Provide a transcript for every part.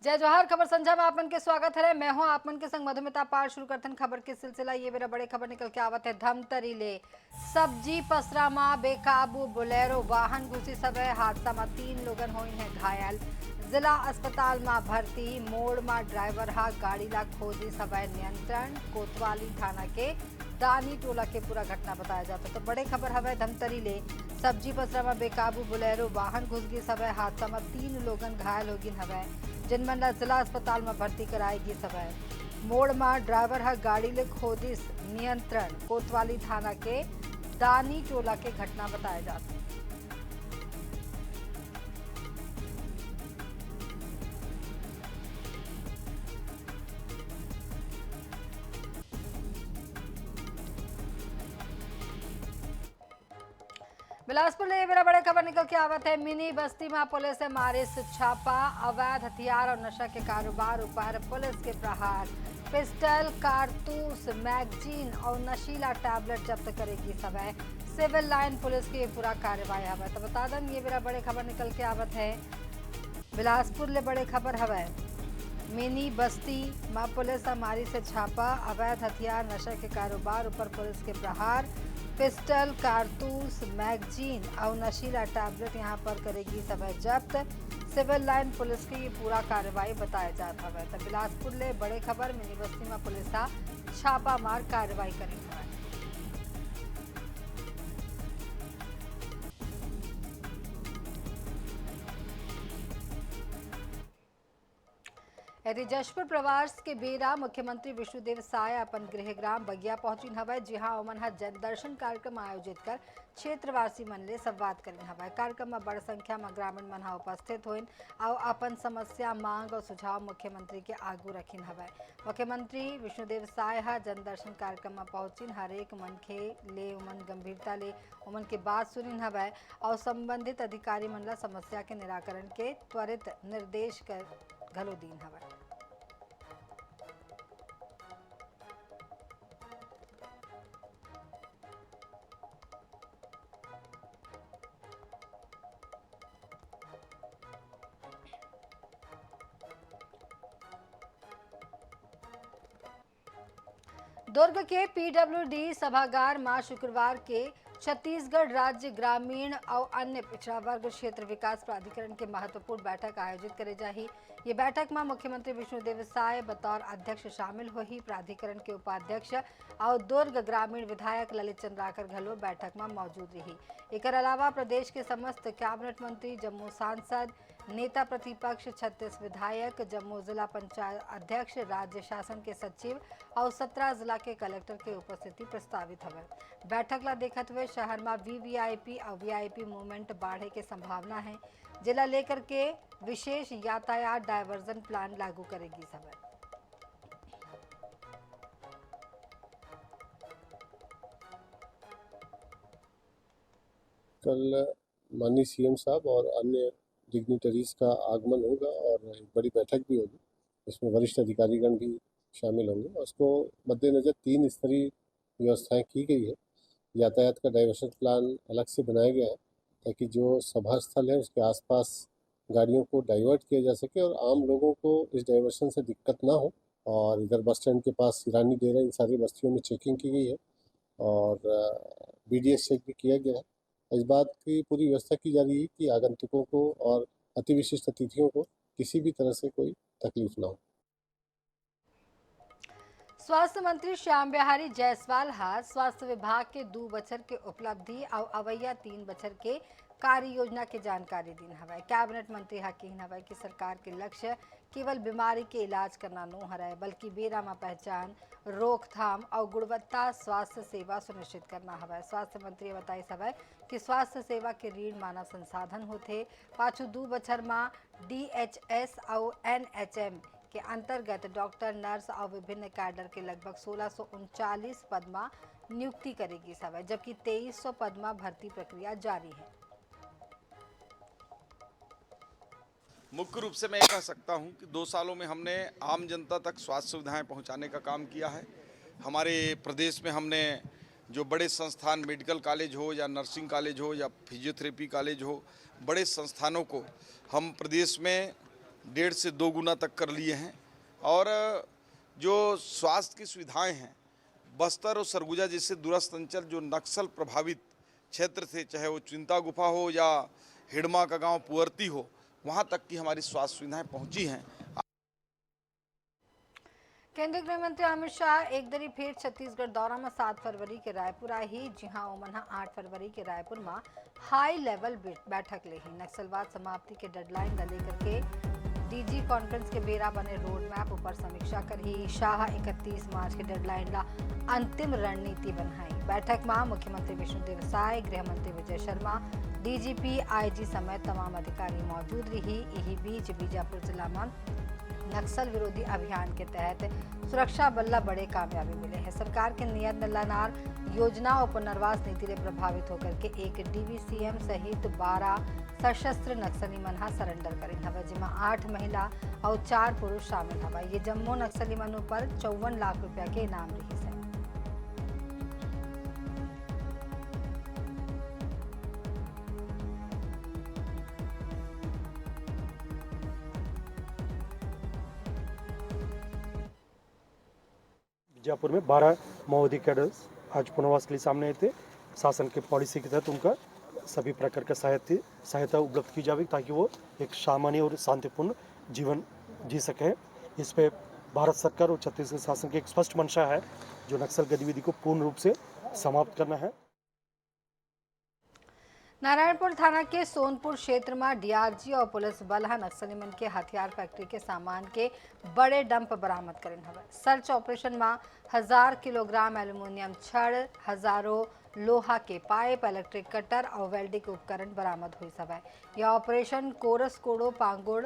जय जवाहर। खबर संध्या में आपन के स्वागत है। मैं हूं आपन के संग मधुमिता पार। शुरू करते हैं खबर के सिलसिला। ये मेरा बड़े खबर निकल के आवत है धमतरी ले। सब्जी पसरा में बेकाबू बोलेरो वाहन घुसी सबे हादसा में 3 लोगन हुई हैं घायल। जिला अस्पताल में भर्ती। मोड़ में ड्राइवर हा गाड़ी ला खोदी सबे नियंत्रण। कोतवाली थाना के दानी टोला के पूरा घटना बताया जाता है। तो बड़े खबर हवे धमतरी ले। सब्जी पसरा में बेकाबू बोलेरो वाहन घुस गई सबे हादसा में 3 लोगन घायल हो गई हवे, जिनमन ला जिला अस्पताल में भर्ती कराएगी सबे। मोड़ में ड्राइवर हा गाड़ी ले खोदिस नियंत्रण। कोतवाली थाना के दानी टोला के घटना बताया जाता है। बिलासपुर में मेरा बड़े खबर निकल के आवत है। मिनी बस्ती में पुलिस ने मारे छापा। अवैध हथियार और नशा के कारोबार ऊपर पुलिस के प्रहार। पिस्टल, कारतूस, मैगजीन और नशीला टैबलेट जब्त करेगी सबे। सिविल लाइन पुलिस की पूरा कार्रवाई हवे। तो बता दें ये मेरा बड़े खबर निकल के आवत है। बिलासपुर ले बड़े खबर हवे। मिनी बस्ती में पुलिस मारी से छापा। अवैध हथियार नशा के कारोबार ऊपर पुलिस के प्रहार। पिस्टल, कारतूस, मैगजीन और नशीला टैबलेट यहां पर करेगी सब जब्त। सिविल लाइन पुलिस की ये पूरा कार्रवाई बताया जाता है। तो बिलासपुर ले बड़े खबर। मिनी बस्ती में पुलिस छापा मार कार्रवाई करी है। यदि जशपुर प्रवास के बेरा मुख्यमंत्री विष्णुदेव साय अपन गृहग्राम बगिया पहुंचिन हवे। जी हाँ, ओमन जन दर्शन कार्यक्रम आयोजित कर क्षेत्रवासी मन ले संवाद करिन हवे। कार्यक्रम में बड़ संख्या में ग्रामीण मन उपस्थित होइन और अपन समस्या, मांग और सुझाव मुख्यमंत्री के आगू रखिन हवे। मुख्यमंत्री विष्णुदेव साय जन दर्शन कार्यक्रम में पहुंचिन हर एक मनखे ले उमन गंभीरता ले उमन के बात सुनिन हवे और संबंधित अधिकारी मन ला समस्या के निराकरण के त्वरित निर्देश कर घलो दीन हवे। दुर्ग के पीडब्ल्यूडी सभागार में शुक्रवार के छत्तीसगढ़ राज्य ग्रामीण और अन्य पिछड़ा वर्ग क्षेत्र विकास प्राधिकरण के महत्वपूर्ण बैठक आयोजित करे जाही। ये बैठक में मुख्यमंत्री विष्णुदेव साय बतौर अध्यक्ष शामिल हुई। प्राधिकरण के उपाध्यक्ष और दुर्ग ग्रामीण विधायक ललित चंद्राकर घलो बैठक में मौजूद रही। एक अलावा प्रदेश के समस्त कैबिनेट मंत्री, जम्मू सांसद, नेता प्रतिपक्ष, 36 विधायक, जम्मू जिला पंचायत अध्यक्ष, राज्य शासन के सचिव और 17 जिला के कलेक्टर के उपस्थिति प्रस्तावित हवे। बैठक ला देखते हुए शहर में वीवीआईपी और वीआईपी मूवमेंट बढ़े के संभावना है। जिला लेकर के विशेष यातायात डायवर्जन प्लान लागू करेगी सभा। कल माननीय सीएम साहब और अन्य डिग्निटरीज का आगमन होगा और एक बड़ी बैठक भी होगी। इसमें वरिष्ठ अधिकारीगण भी शामिल होंगे और उसको मद्देनज़र 3 स्तरीय व्यवस्थाएं की गई है। यातायात का डाइवर्शन प्लान अलग से बनाया गया है ताकि जो सभा स्थल है उसके आसपास गाड़ियों को डाइवर्ट किया जा सके और आम लोगों को इस डाइवर्शन से दिक्कत ना हो। और इधर बस स्टैंड के पास ईरानी डेरा, इन सारी बस्तियों में चेकिंग की गई है और बीडीएस चेक भी किया गया है। इस बात की पूरी व्यवस्था की जा रही है कि आगंतुकों को और अति विशिष्ट अतिथियों को किसी भी तरह से कोई तकलीफ ना हो। स्वास्थ्य मंत्री श्याम बिहारी जायसवाल स्वास्थ्य विभाग के 2 बछर के उपलब्धि और अवैया 3 बछर के कार्य योजना की जानकारी दी हवे। कैबिनेट मंत्री कहन हवे कि सरकार के लक्ष्य केवल बीमारी के इलाज करना न हरे, बल्कि बेरा में पहचान, रोकथाम और गुणवत्ता स्वास्थ्य सेवा सुनिश्चित करना हवे। स्वास्थ्य मंत्री बताई हवे कि स्वास्थ्य सेवा के रीढ़ मानव संसाधन होते। पाछू 2 बछर में डीएचएस और एनएचएम के अंतर्गत डॉक्टर, नर्स और विभिन्न कैडर के लगभग 1639 पद में नियुक्ति करेगी सभा, जबकि 2300 पद में भर्ती प्रक्रिया जारी है। मुख्य रूप से मैं ये कह सकता हूं कि 2 सालों में हमने आम जनता तक स्वास्थ्य सुविधाएं पहुंचाने का काम किया है। हमारे प्रदेश में हमने जो बड़े संस्थान, मेडिकल कॉलेज हो या नर्सिंग कॉलेज हो या फिजियोथेरेपी कॉलेज हो, बड़े संस्थानों को हम प्रदेश में 1.5 से 2 गुना तक कर लिए हैं। और जो स्वास्थ्य की सुविधाएं हैं, बस्तर और सरगुजा जैसे दूरस्थ अंचल जो नक्सल प्रभावित क्षेत्र थे, चाहे वो चिंता गुफा हो या हिडमा का गांव पुअर्ती हो, वहां तक की हमारी स्वास्थ्य सुविधाएं पहुंची हैं। केंद्रीय गृह मंत्री अमित शाह एक दरी फिर छत्तीसगढ़ दौरा में 7 फरवरी के रायपुर आई ही, जी हाँ ओमन 8 फरवरी के रायपुर में हाई लेवल बैठक ले ही। नक्सलवाद समाप्ति के डेडलाइन का लेकर के डीजी कॉन्फ्रेंस के बेरा बने रोड मैप ऊपर समीक्षा कर ही। शाह 31 मार्च के डेडलाइन ला अंतिम रणनीति बनाई। बैठक में मुख्यमंत्री विष्णुदेव साय, गृह मंत्री विजय शर्मा, डीजीपी, आईजी समेत तमाम अधिकारी मौजूद रही। यही बीच बीजापुर जिला में नक्सल विरोधी अभियान के तहत सुरक्षा बल ला बड़े कामयाबी मिले हैं। सरकार के नियत नल्लानार योजना और पुनर्वास नीति से प्रभावित होकर के एक डीवीसीएम सहित 12 सशस्त्र नक्सली मन सरेंडर करें हवा, जिसमें 8 महिला और 4 पुरुष शामिल हवा। ये जम्मू नक्सली मन पर 54 लाख रुपया के इनाम रही है। बीजापुर में 12 माओवादी कैडर्स आज पुनर्वास के लिए सामने आए थे। शासन के पॉलिसी के तहत उनका सभी प्रकार का सहायता उपलब्ध की जाएगी ताकि वो एक सामान्य और शांतिपूर्ण जीवन जी सकें। इस पे भारत सरकार और छत्तीसगढ़ शासन की एक स्पष्ट मंशा है जो नक्सल गतिविधि को पूर्ण रूप से समाप्त करना है। नारायणपुर थाना के सोनपुर क्षेत्र में डीआरजी और पुलिस बल नक्सली मन के हथियार फैक्ट्री के सामान के बड़े डंप बरामद करें हवा। सर्च ऑपरेशन में 1000 किलोग्राम एल्यूमिनियम छड़, हजारों लोहा के पाइप, इलेक्ट्रिक कटर और वेल्डिंग उपकरण बरामद हुई सवै। यह ऑपरेशन कोरस कोड़ो पांगुड़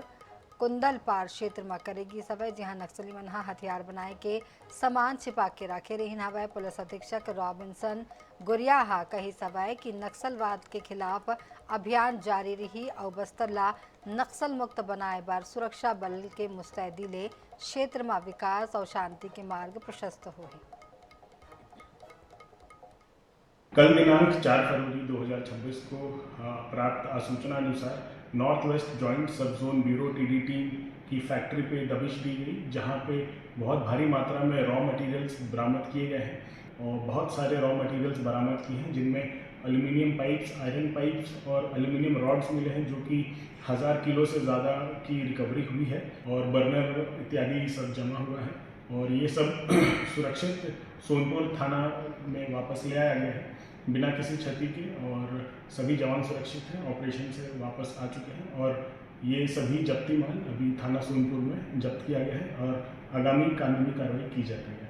कुंदलपार क्षेत्र में करेगी सवै, जहां नक्सली मन हथियार बनाए के सामान छिपा के रखे रही हवै। पुलिस अधीक्षक रॉबिन्सन गुरिया कही सवै कि नक्सलवाद के खिलाफ अभियान जारी रही और बस्तर ला नक्सल मुक्त बनाए बार सुरक्षा बल के मुस्तैदी ले क्षेत्र में विकास और शांति के मार्ग प्रशस्त हो। कल दिनांक 4 फरवरी 2026 को प्राप्त आसूचना अनुसार नॉर्थ वेस्ट जॉइंट सब जोन ब्यूरो टीडीटी की फैक्ट्री पे दबिश दी गई, जहां पे बहुत भारी मात्रा में रॉ मटेरियल्स बरामद किए गए हैं और बहुत सारे रॉ मटेरियल्स बरामद किए हैं, जिनमें एल्यूमिनियम पाइप्स, आयरन पाइप्स और एल्यूमिनियम रॉड्स मिले हैं, जो कि 1000 किलो से ज़्यादा की रिकवरी हुई है और बर्नर इत्यादि सब जमा हुआ है और ये सब सुरक्षित सोनपुर थाना में वापस ले आया गया है बिना किसी क्षति के और सभी जवान सुरक्षित हैं, ऑपरेशन से वापस आ चुके हैं और ये सभी जब्ती माल अभी थाना सोनपुर में जब्त किया गया है और आगामी कानूनी कार्रवाई की जा रही है।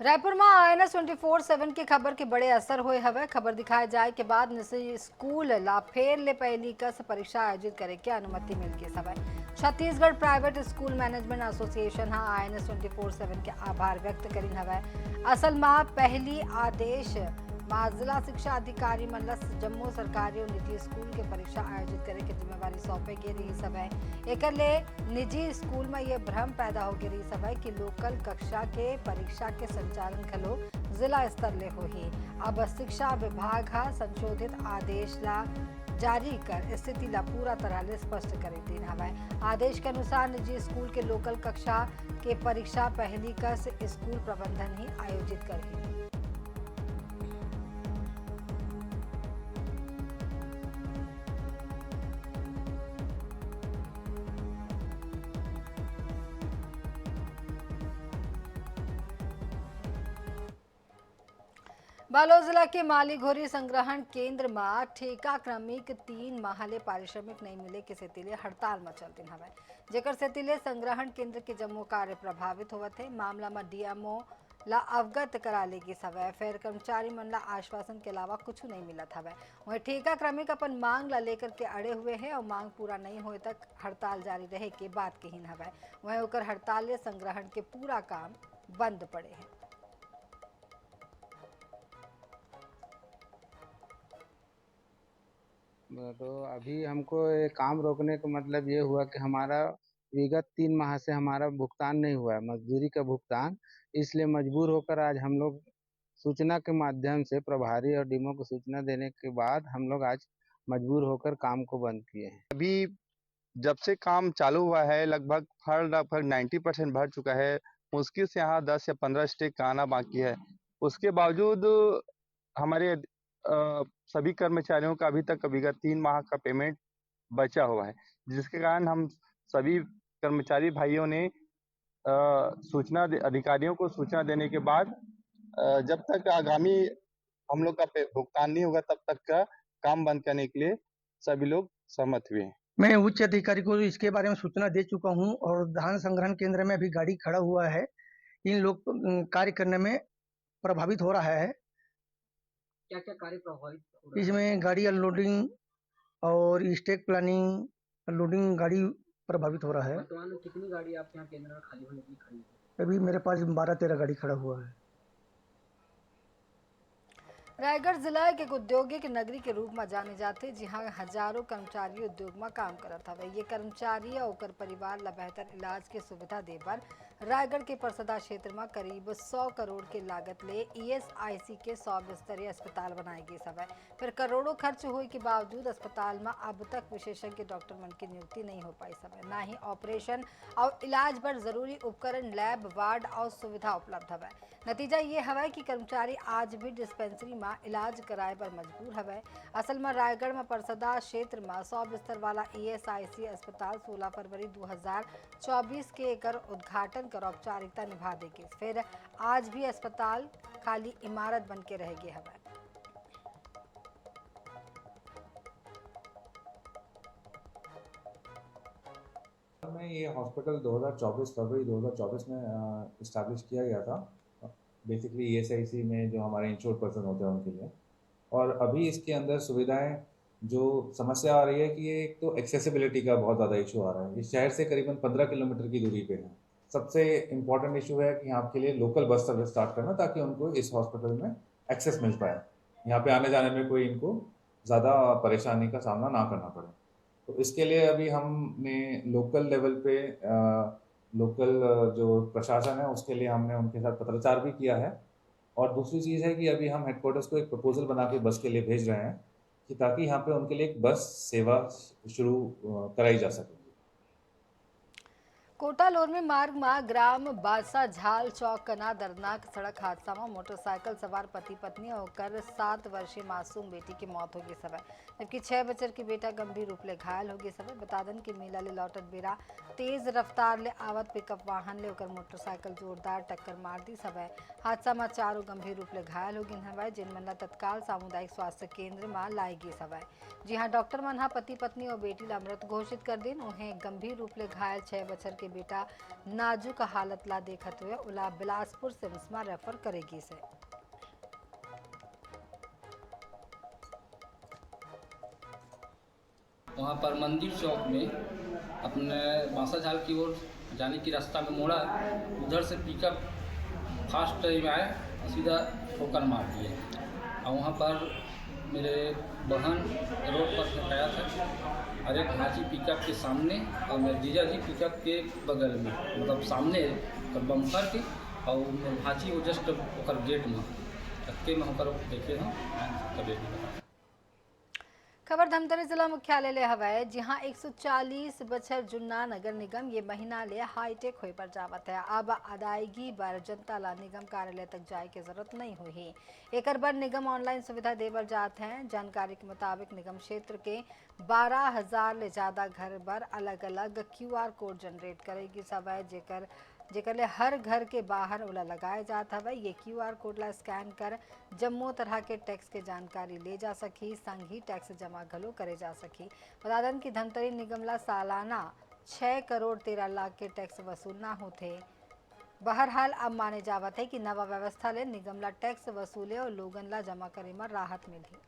रायपुर में INS 24/7 की खबर के बड़े असर हुए हवे। खबर दिखाए जाए के बाद निजी स्कूल ला फेर ले पहली कस परीक्षा आयोजित करे के अनुमति मिल गई हवे। Chhattisgarh private school management association INS 24/7 के आभार व्यक्त करी हवे। असल में पहली आदेश जिला शिक्षा अधिकारी मल्लस जम्मू सरकारी और निजी स्कूल के परीक्षा आयोजित करे के जिम्मेवारी सौंपे गई रही सवै। एकर ले निजी स्कूल में ये भ्रम पैदा हो गई रही सवै कि लोकल कक्षा के परीक्षा के संचालन खलो जिला स्तर ले हो ही। अब शिक्षा विभाग संशोधित आदेश ला जारी कर स्थिति ला पूरा तरह ले स्पष्ट करे दिन हवै। आदेश के अनुसार निजी स्कूल के लोकल कक्षा के परीक्षा पहली कस स्कूल प्रबंधन ही आयोजित करेगी। बालोद जिला के माली घोरी संग्रहण केंद्र में ठेका क्रमिक 3 माहले पारिश्रमिक नहीं मिले के सेतिले हड़ताल में चलती हवे, जेकर सेतिले संग्रहण केंद्र के जम्मू कार्य प्रभावित होवत है। मामला में डीएमओ ला अवगत करा लेगी सवै, फिर कर्मचारी मन ला आश्वासन के अलावा कुछ नहीं मिलत हवे। वही ठेका क्रमिक अपन मांग ला लेकर के अड़े हुए हैं और मांग पूरा नहीं होए तक हड़ताल जारी रहे के बात कही हवे। वही ओकर हड़ताल ले संग्रहण के पूरा काम बंद पड़े हैं। तो अभी हमको ये काम रोकने का मतलब ये हुआ कि हमारा विगत 3 माह से हमारा भुगतान नहीं हुआ है, मजदूरी का भुगतान, इसलिए मजबूर होकर आज हम लोग सूचना के माध्यम से प्रभारी और डीमो को सूचना देने के बाद हम लोग आज मजबूर होकर काम को बंद किए हैं। अभी जब से काम चालू हुआ है लगभग 90% भर चुका है। मुश्किल से यहाँ 10 या 15 स्टेज का आना बाकी है। उसके बावजूद हमारे सभी कर्मचारियों का अभी तक विगत 3 माह का पेमेंट बचा हुआ है, जिसके कारण हम सभी कर्मचारी भाइयों ने अधिकारियों को सूचना देने के बाद जब तक आगामी हम लोग का भुगतान नहीं होगा तब तक का काम बंद करने के लिए सभी लोग सहमत हुए हैं। मैं उच्च अधिकारी को इसके बारे में सूचना दे चुका हूं और धान संग्रहण केंद्र में अभी गाड़ी खड़ा हुआ है। इन लोग कार्य करने में प्रभावित हो रहा है। क्या क्या कार्य प्रभावित हो रहा है? इसमें गाड़ी अनलोडिंग और स्टेक प्लानिंग, लोडिंग गाड़ी प्रभावित हो रहा है। वर्तमान में कितनी गाड़ी आपके यहाँ केंद्र में खाली होने के लिए खड़ी है? अभी मेरे पास 12-13 गाड़ी खड़ा हुआ है। रायगढ़ जिला एक औद्योगिक नगरी के रूप में जाने जाते जहां हजारों कर्मचारी उद्योग में काम करत हवे। ये कर्मचारी और ओकर परिवार ला बेहतर इलाज के सुविधा दे पर रायगढ़ के परसदा क्षेत्र में करीब 100 करोड़ के लागत ले ESIC के 100 बिस्तरीय अस्पताल बनाए गए हवे। फिर करोड़ों खर्च होने के बावजूद अस्पताल में अब तक विशेषज्ञ डॉक्टर मन की नियुक्ति नहीं हो पाई हवे। ना ही ऑपरेशन और इलाज पर जरूरी उपकरण, लैब, वार्ड और सुविधा उपलब्ध हवे। नतीजा ये हवे कि कर्मचारी आज भी डिस्पेंसरी में इलाज कराए पर मजबूर हवे। असल में रायगढ़ में परसदा क्षेत्र में 100 बिस्तर वाला ESIC अस्पताल 16 फरवरी 2024 के एकर उद्घाटन कर औपचारिकता निभा देगी। फिर आज भी अस्पताल खाली इमारत बन के रह गए हवे। में ये हॉस्पिटल 2024 फरवरी 2024 में इस्टेब्लिश किया गया था, बेसिकली ESIC में जो हमारे इंश्योर्ड पर्सन होते हैं उनके लिए। और अभी इसके अंदर सुविधाएं जो समस्या आ रही है कि ये एक तो एक्सेसिबिलिटी का बहुत ज़्यादा इशू आ रहा है। इस शहर से करीबन 15 किलोमीटर की दूरी पे है। सबसे इम्पॉर्टेंट इशू है कि आपके लिए लोकल बस सर्विस स्टार्ट करना ताकि उनको इस हॉस्पिटल में एक्सेस मिल पाए, यहाँ पे आने जाने में कोई इनको ज़्यादा परेशानी का सामना ना करना पड़े। तो इसके लिए अभी हमने लोकल लेवल पे लोकल जो प्रशासन है उसके लिए हमने उनके साथ पत्राचार भी किया है। और दूसरी चीज़ है कि अभी हम हेडक्वार्टर्स को एक प्रपोजल बना के बस के लिए भेज रहे हैं कि ताकि यहाँ पे उनके लिए एक बस सेवा शुरू कराई जा सके। कोटा लोरमी मार्ग में ग्राम बादशाह झाल चौक कना दर्दनाक सड़क हादसा में मोटरसाइकिल सवार पति पत्नी होकर 7 वर्षीय मासूम बेटी की मौत हो गई समय, जबकि 6 बच्चर की बेटा गंभीर रूप ले घायल हो गई समय। बतादन की मेला ले लौटत बेरा तेज रफ्तार ले आवत पिकअप वाहन ले होकर मोटरसाइकिल जोरदार टक्कर मार दी समय। हादसा में 4 गंभीर रूप ले घायल हो गई हवा, जिनमन तत्काल सामुदायिक स्वास्थ्य केंद्र में लाई गई सवै। जी हाँ, डॉक्टर मन हा पति पत्नी और बेटी ला मृत घोषित कर दिन। उन्हें गंभीर रूप ले घायल 6 बच्चर के बेटा नाजुक हालत ला देखते हुए उला बिलासपुर सिम्स में रेफर करेगी से। वहाँ पर मंदिर चौक में अपने बांसा झाल की ओर जाने की रास्ता में मोड़ा, उधर से पिकअप फास्ट टाइम आए, सीधा ठोकर मार दिए। और वहाँ पर मेरे बहन रोड पर खड़ा था और एक भांजी पिकअप के सामने और मेरे जीजा जी पिकअप के बगल में, मतलब सामने बम्पर के, और मेरे भांजी वो जस्ट होकर गेट में धक्के में होकर देखे हम तबे। खबर धमतरी जिला मुख्यालय ले हवाए, जहां 140 बछर जुन्ना नगर निगम ये महीना ले हाईटेक होए पर जावत है। अब अदायगी बर जनता ला निगम कार्यालय तक जाए की जरूरत नहीं हुई। एक बर निगम ऑनलाइन सुविधा देवर जात हैं। जानकारी के मुताबिक निगम क्षेत्र के 12,000 ले ज्यादा घर बर अलग अलग QR कोड जनरेट करेगी सवै, जेकर ले हर घर के बाहर ओला लगाए जात हवे। ये QR कोड ला स्कैन कर जम्मो तरह के टैक्स के जानकारी ले जा सकी, संग ही टैक्स जमा घलो करे जा सकी। बतादन की धमतरी निगम ला सालाना 6 करोड़ 13 लाख के टैक्स वसूलना होते। बहरहाल अब माने जावत है कि नवा व्यवस्था ले निगम ला टैक्स वसूले और लोगन ला जमा करे में राहत मिली।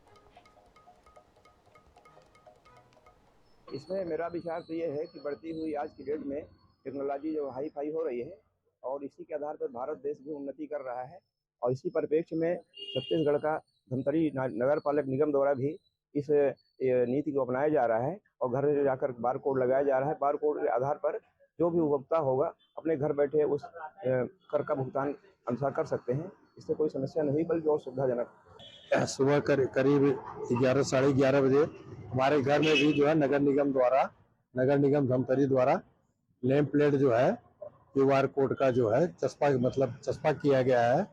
इसमें मेरा विचार तो ये है कि बढ़ती हुई आज की डेट में टेक्नोलॉजी जो हाई फाई हो रही है और इसी के आधार पर भारत देश भी उन्नति कर रहा है, और इसी परिप्रेक्ष्य में छत्तीसगढ़ का धमतरी नगर पालिक निगम द्वारा भी इस नीति को अपनाया जा रहा है और घर जाकर बार कोड लगाया जा रहा है। बार कोड के आधार पर जो भी उपभोक्ता होगा अपने घर बैठे उस कर का भुगतान अनुसार कर सकते हैं। इससे कोई समस्या नहीं, बल्कि और सुविधाजनक। सुबह करीब 11 साढ़े 11 बजे हमारे घर में भी जो है नगर निगम द्वारा नगर निगम धमतरी द्वारा नेम प्लेट जो है QR कोड का जो है चस्पा किया गया है,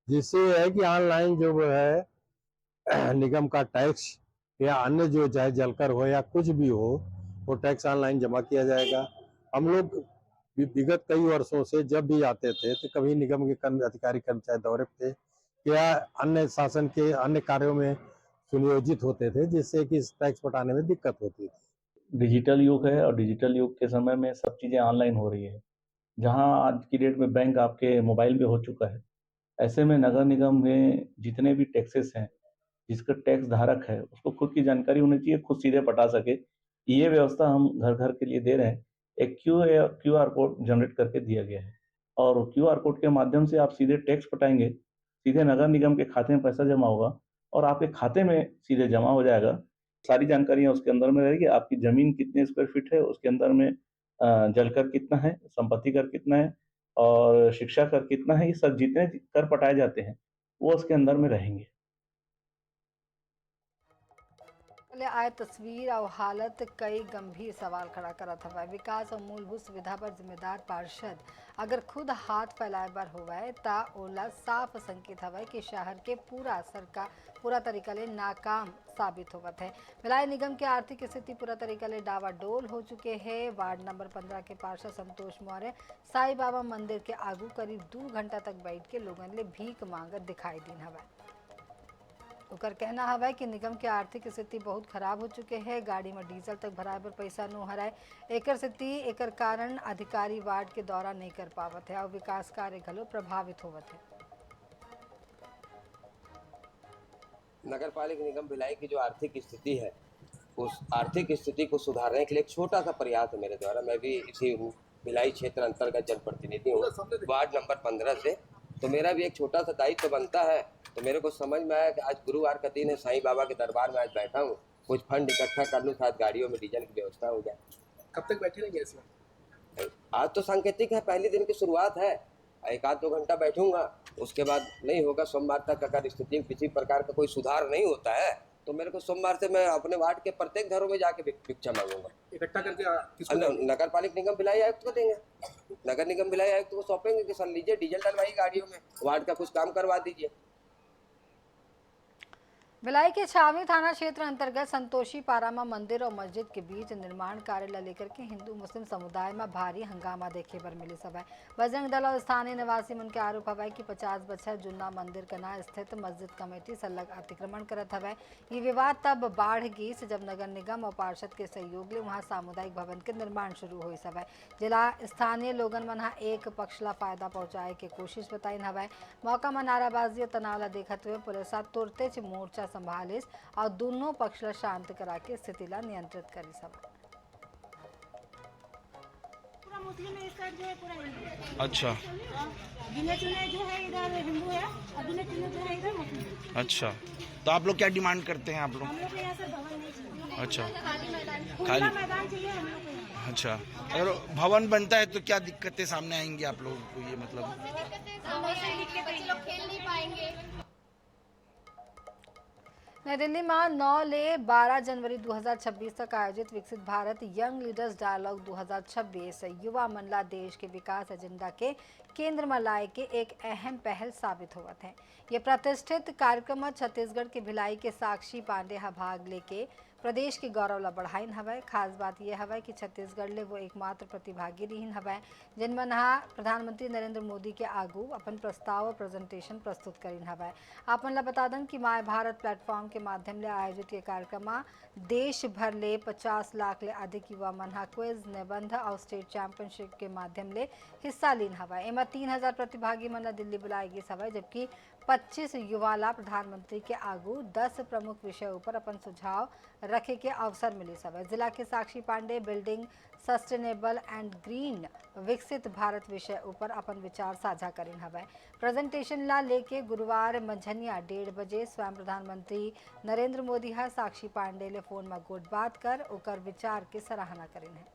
जिससे है कि ऑनलाइन जो है निगम का टैक्स या अन्य जो चाहे जलकर हो या कुछ भी हो, वो टैक्स ऑनलाइन जमा किया जाएगा। हम लोग विगत कई वर्षों से जब भी आते थे तो कभी निगम के अधिकारी कर्मचारी दौरे पे या अन्य शासन के अन्य कार्यों में सुनियोजित होते थे, जिससे कि टैक्स पटाने में दिक्कत होती थी। डिजिटल युग है और डिजिटल युग के समय में सब चीज़ें ऑनलाइन हो रही है। जहाँ आज की डेट में बैंक आपके मोबाइल पे हो चुका है, ऐसे में नगर निगम में जितने भी टैक्सेस हैं, जिसका टैक्स धारक है उसको खुद की जानकारी होनी चाहिए, खुद सीधे पटा सके। ये व्यवस्था हम घर-घर के लिए दे रहे हैं। एक QR कोड जनरेट करके दिया गया है और QR कोड के माध्यम से आप सीधे टैक्स पटाएँगे, सीधे नगर निगम के खाते में पैसा जमा होगा और आपके खाते में सीधे जमा हो जाएगा। सारी जानकारियाँ उसके अंदर में रहेगी। आपकी ज़मीन कितने स्क्वायर फीट है, उसके अंदर में जल कर कितना है, संपत्ति कर कितना है और शिक्षा कर कितना है, ये सब जितने कर पटाए जाते हैं, वो उसके अंदर में रहेंगे। पहले आए तस्वीर और हालत कई गंभीर सवाल खड़ा करत हवा। विकास और मूलभूत सुविधा पर जिम्मेदार पार्षद अगर खुद हाथ फैलाए बर होवे ता ओला साफ संकेत हवा कि शहर के पूरा तरीका ले नाकाम साबित होवत है। भिलाई निगम के आर्थिक स्थिति पूरा तरीका ले डावाडोल हो चुके हैं। वार्ड नंबर 15 के पार्षद संतोष मौर्य साईं बाबा मंदिर के आगू करीब 2 घंटा तक बैठ के लोगन ले भीख मांगत दिखाई दीन हवा। ओकर कहना हवा कि निगम के आर्थिक स्थिति बहुत खराब हो चुके हैं। गाड़ी में डीजल तक भराए पर पैसा न हराए, एकर कारण अधिकारी वार्ड के दौरा नहीं कर पावत है और विकास कार्य घलो प्रभावित होवत है। नगर पालिका निगम भिलाई की जो आर्थिक स्थिति है, उस आर्थिक स्थिति को सुधारने के लिए एक छोटा सा प्रयास है मेरे द्वारा। मैं भी इसी भिलाई क्षेत्र अंतर्गत जनप्रतिनिधि हूँ, वार्ड नंबर 15 से, तो मेरा भी एक छोटा सा दायित्व बनता है। तो मेरे को समझ में आया कि आज गुरुवार का दिन है, साईं बाबा के दरबार में आज बैठा हूँ, कुछ फंड इकट्ठा कर लूँ, साथ गाड़ियों में डीजल की व्यवस्था हो जाए। कब तक बैठे रहेंगे इसमें? आज तो सांकेतिक है, पहले दिन की शुरुआत है, 1-2 घंटा बैठूंगा, उसके बाद नहीं होगा। सोमवार तक अगर स्थिति में किसी प्रकार का कोई सुधार नहीं होता है तो मेरे को सोमवार से मैं अपने वार्ड के प्रत्येक घरों में जाके भिक्षा मांगूंगा। इकट्ठा करके नगर पालिका निगम भिलाई आयुक्त को देंगे, नगर निगम भिलाई आयुक्त को सौंपेंगे कि सर लीजिए डीजल डलवाइए गाड़ियों में, वार्ड का कुछ काम करवा दीजिए। भिलाई के छावनी थाना क्षेत्र अंतर्गत संतोषी पारामा मंदिर और मस्जिद के बीच निर्माण कार्य लेकर के हिंदू मुस्लिम समुदाय में भारी हंगामा देखे पर मिली सभा। बजरंग दल और स्थानीय निवासी मन के आरोप हवा कि 50 बछर जुन्ना मंदिर कना स्थित मस्जिद कमेटी सलग अतिक्रमण करत हवा। ये विवाद तब बाढ़ गई जब नगर निगम और पार्षद के सहयोग ले वहाँ सामुदायिक भवन के निर्माण शुरू हुई सभा। जिला स्थानीय लोगन मन एक पक्ष ला फायदा पहुँचाए के कोशिश बताइन हवा। मौका में नाराबाजी और तनाव ला देखते हुए पुलिस तुरते मोर्चा संभालिस और दोनों पक्ष ला शांत करा के स्थिति ला नियंत्रित करी सभा। अच्छा, गिने चुने जो है इधर हिंदू है और गिने चुने जो है इधर मुस्लिम। अच्छा, तो आप लोग क्या डिमांड करते हैं? आप लोग हम लोग यहाँ से भवन नहीं चाहिए। अच्छा, खुला मैदान चाहिए हम लोग को यहाँ। अच्छा, अगर भवन बनता है तो क्या दिक्कतें सामने आएंगी आप लोगों को? ये मतलब बच्चे लोग खेल नहीं पाएंगे। नई दिल्ली में 9 ले 12 जनवरी 2026 तक आयोजित विकसित भारत यंग लीडर्स डायलॉग 2026 युवा मनला देश के विकास एजेंडा के केंद्र में लाए के एक अहम पहल साबित होवत है। ये प्रतिष्ठित कार्यक्रम में छत्तीसगढ़ के भिलाई के साक्षी पांडे भाग लेके प्रदेश के गौरव ला बढ़ाइन हवै। खास बात यह हवै कि छत्तीसगढ़ ले वो एकमात्र प्रतिभागी रहीन हवै जिनमन प्रधानमंत्री नरेंद्र मोदी के आगू अपन प्रस्ताव और प्रेजेंटेशन प्रस्तुत करीन हवै। आपन ला बता दें कि माय भारत प्लेटफॉर्म के माध्यम ले आयोजित ये कार्यक्रम देश भर ले 50 लाख ले अधिक युवा मन क्विज निबंध और स्टेट चैंपियनशिप के माध्यम ले हिस्सा लीन हवै। एमा 3000 प्रतिभागी मन दिल्ली बुलाए गए हवै, जबकि 25 युवा ला प्रधानमंत्री के आगू 10 प्रमुख विषय ऊपर अपन सुझाव रखे के अवसर मिली सवै। जिला के Sakshi Pandey building sustainable and green विकसित भारत विषय ऊपर अपन विचार साझा करीन हवै। प्रेजेंटेशन ला लेके गुरुवार मंझनिया 1:30 बजे स्वयं प्रधानमंत्री नरेंद्र मोदी साक्षी पांडे ले फोन में गोट बात कर ओकर विचार के सराहना करीन है।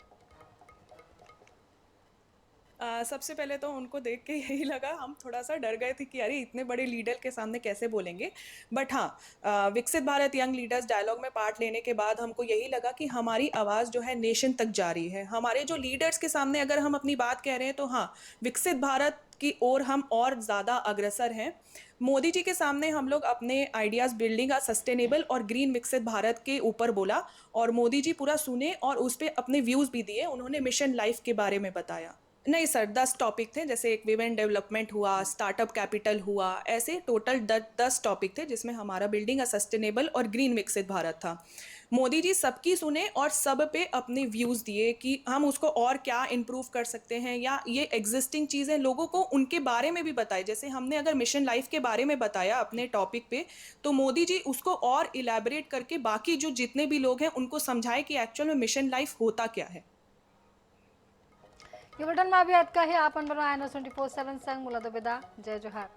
सबसे पहले तो उनको देख के यही लगा, हम थोड़ा सा डर गए थे कि अरे इतने बड़े लीडर के सामने कैसे बोलेंगे। बट हाँ, विकसित भारत यंग लीडर्स डायलॉग में पार्ट लेने के बाद हमको यही लगा कि हमारी आवाज़ जो है नेशन तक जा रही है। हमारे जो लीडर्स के सामने अगर हम अपनी बात कह रहे हैं तो हाँ, विकसित भारत की ओर हम और ज़्यादा अग्रसर हैं। मोदी जी के सामने हम लोग अपने आइडियाज़ बिल्डिंग अ सस्टेनेबल और ग्रीन विकसित भारत के ऊपर बोला और मोदी जी पूरा सुने और उस पर अपने व्यूज़ भी दिए। उन्होंने मिशन लाइफ के बारे में बताया। नहीं सर, 10 टॉपिक थे, जैसे एक विमेन डेवलपमेंट हुआ, स्टार्टअप कैपिटल हुआ, ऐसे टोटल 10 टॉपिक थे जिसमें हमारा बिल्डिंग अ सस्टेनेबल और ग्रीन विकसित भारत था। मोदी जी सबकी सुने और सब पे अपने व्यूज़ दिए कि हम उसको और क्या इम्प्रूव कर सकते हैं या ये एग्जिस्टिंग चीज़ें लोगों को उनके बारे में भी बताए। जैसे हमने अगर मिशन लाइफ के बारे में बताया अपने टॉपिक पे, तो मोदी जी उसको और इलेबोरेट करके बाकी जो जितने भी लोग हैं उनको समझाए कि एक्चुअल में मिशन लाइफ होता क्या है। ये बटन में अभी का है आपन बनाए 24/7 संग मुला दुबेदा जय जोहार।